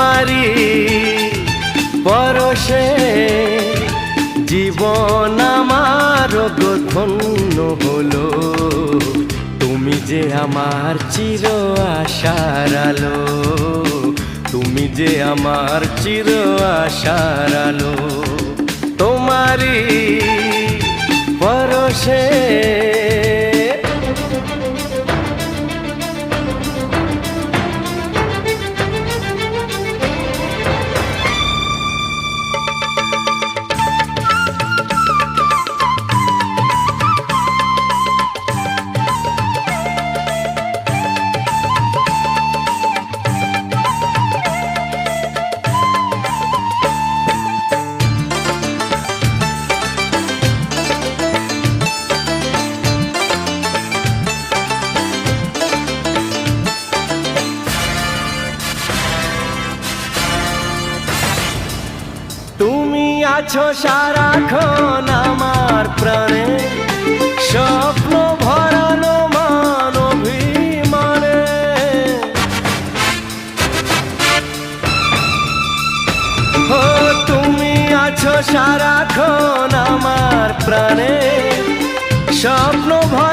তোমারি পরশে জীবন আমার ধন্য হলো। তুমি যে আমার চির আশার আলো, তুমি যে আমার চির আশার আলো। তোমারি পরশে তুমি আছো সারাক্ষণ আমার প্রাণে, স্বপ্ন ভরানো মান অভিমানে। ও তুমি আছো সারাক্ষণ আমার প্রাণে, স্বপ্ন ভরা